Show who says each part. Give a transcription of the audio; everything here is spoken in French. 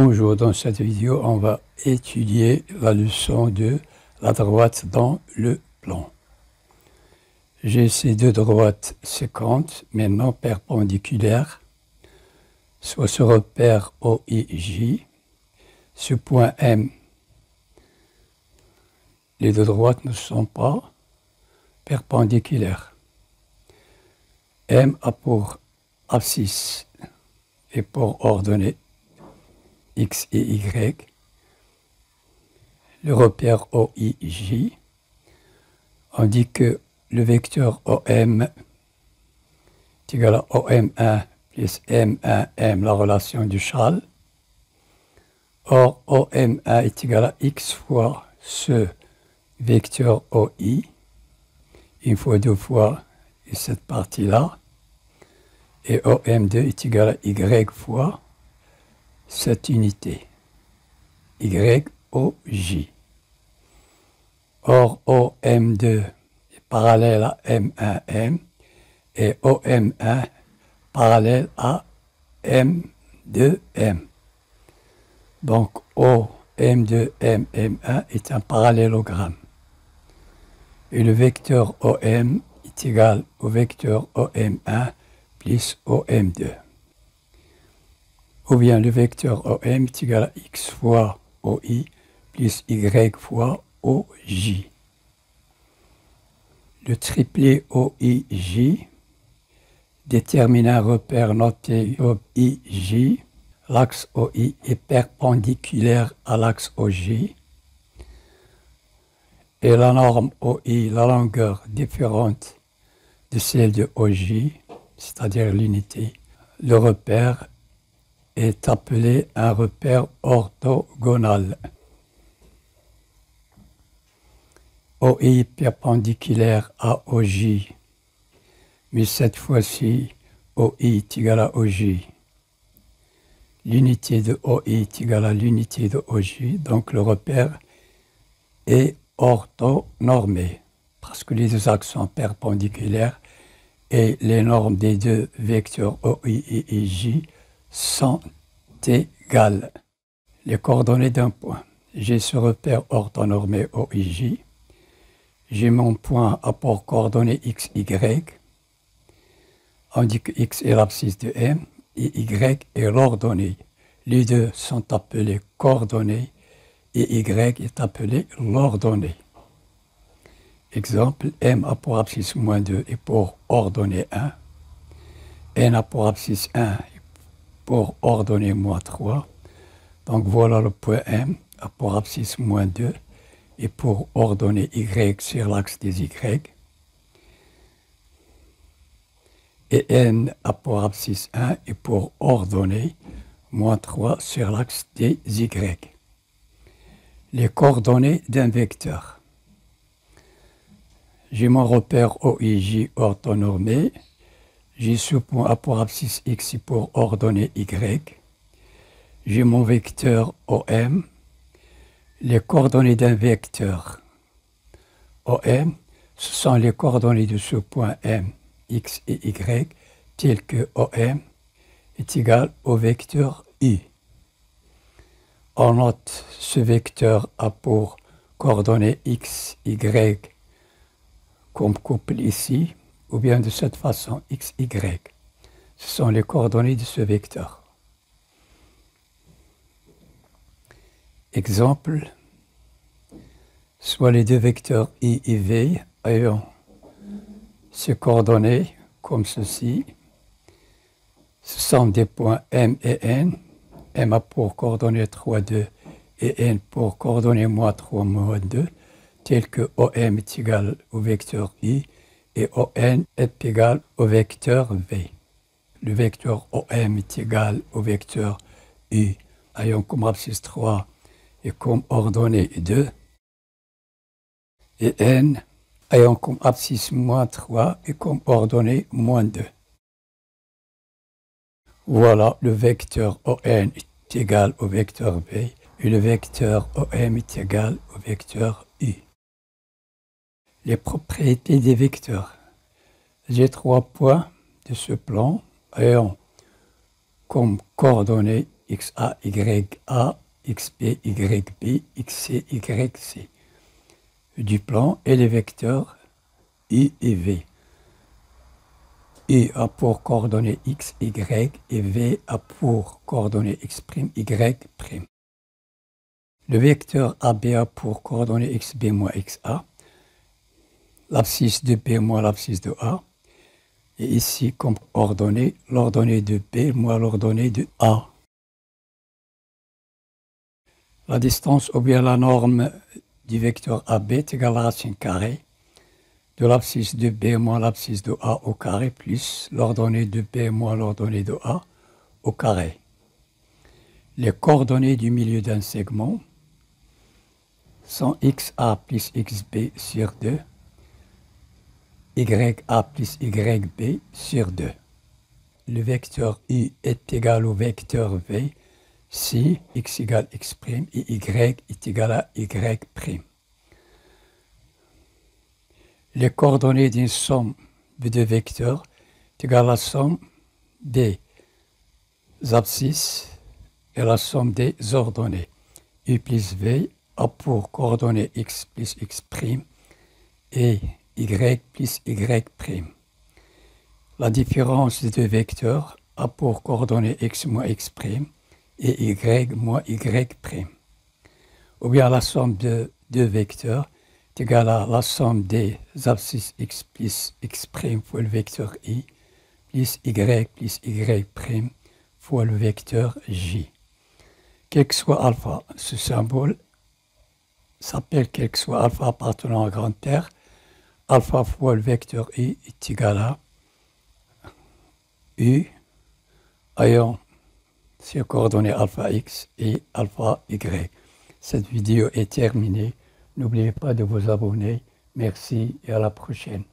Speaker 1: Bonjour, dans cette vidéo, on va étudier la leçon de la droite dans le plan. J'ai ces deux droites séquentes, mais non perpendiculaires, soit ce repère OIJ, ce point M. Les deux droites ne sont pas perpendiculaires. M a pour abscisse et pour ordonnée X et Y. Le repère OIJ, on dit que le vecteur OM est égal à OM1 plus M1M, la relation du châle. Or, OM1 est égal à X fois ce vecteur OI, une fois deux fois cette partie-là, et OM2 est égal à Y fois cette unité, YOJ. Or, OM2 est parallèle à M1M et OM1 parallèle à M2M. Donc, OM2M, M1 est un parallélogramme. Et le vecteur OM est égal au vecteur OM1 plus OM2. Ou bien le vecteur OM est égal à X fois OI plus Y fois OJ. Le triplet OIJ détermine un repère noté OIJ. L'axe OI est perpendiculaire à l'axe OJ. Et la norme OI, la longueur différente de celle de OJ, c'est-à-dire l'unité. Le repère est appelé un repère orthogonal. OI perpendiculaire à OJ, mais cette fois-ci, OI est égal à OJ. L'unité de OI est égale à l'unité de OJ, donc le repère est orthonormé, parce que les deux axes sont perpendiculaires et les normes des deux vecteurs OI et IJ sont égales. Les coordonnées d'un point. J'ai ce repère orthonormé OIJ. J'ai mon point à pour coordonnées X, Y. On dit que X est l'abscisse de M et Y est l'ordonnée. Les deux sont appelés coordonnées et Y est appelé l'ordonnée. Exemple, M a pour abscisse moins 2 et pour ordonnée 1. N a pour abscisse 1 pour ordonnée moins 3. Donc voilà le point M a pour abscisse moins 2 et pour ordonnée Y sur l'axe des Y. Et N a pour abscisse 1 et pour ordonnée moins 3 sur l'axe des Y. Les coordonnées d'un vecteur. J'ai mon repère OIJ orthonormé. J'ai ce point A pour abscisse X et pour ordonnée Y. J'ai mon vecteur OM. Les coordonnées d'un vecteur OM, ce sont les coordonnées de ce point M, X et Y, telles que OM est égal au vecteur I. On note ce vecteur A pour coordonnées X, Y, comme couple ici, ou bien de cette façon, X, Y. Ce sont les coordonnées de ce vecteur. Exemple, soit les deux vecteurs I et V ayant ces coordonnées comme ceci. Ce sont des points M et N. M a pour coordonnées 3, 2 et N pour coordonnées moins 3, moins 2, tels que OM est égal au vecteur I et ON est égal au vecteur V. Le vecteur OM est égal au vecteur I ayant comme abscisse 3 et comme ordonnée 2. Et N ayant comme abscisse moins 3 et comme ordonnée moins 2. Voilà, le vecteur ON est égal au vecteur V et le vecteur OM est égal au vecteur I. Les propriétés des vecteurs. J'ai 3 points de ce plan ayant comme coordonnées XA, YA, XB, YB, XC, YC. Du plan et les vecteurs U et V. U a pour coordonnées X, Y et V a pour coordonnées X', Y'. Le vecteur AB a pour coordonnées XB moins XA, l'abscisse de B moins l'abscisse de A, et ici comme ordonnée, l'ordonnée de B moins l'ordonnée de A. La distance ou bien la norme du vecteur AB est égale à la racine carrée de l'abscisse de B moins l'abscisse de A au carré plus l'ordonnée de B moins l'ordonnée de A au carré. Les coordonnées du milieu d'un segment sont XA plus XB sur 2, YA plus YB sur 2. Le vecteur U est égal au vecteur V si X égale X' et Y est égal à Y'. Les coordonnées d'une somme de deux vecteurs est égale à la somme des abscisses et la somme des ordonnées. U plus V a pour coordonnées X plus X' et Y plus Y'. La différence des deux vecteurs a pour coordonnées X moins X' et Y moins Y'. Ou bien la somme de deux vecteurs est égale à la somme des abscisses X plus X' fois le vecteur I plus Y' fois le vecteur J. Quel que soit alpha, ce symbole s'appelle quel que soit alpha appartenant à grande R. Alpha fois le vecteur I est égal à U ayant ses coordonnées alpha X et alpha Y. Cette vidéo est terminée. N'oubliez pas de vous abonner. Merci et à la prochaine.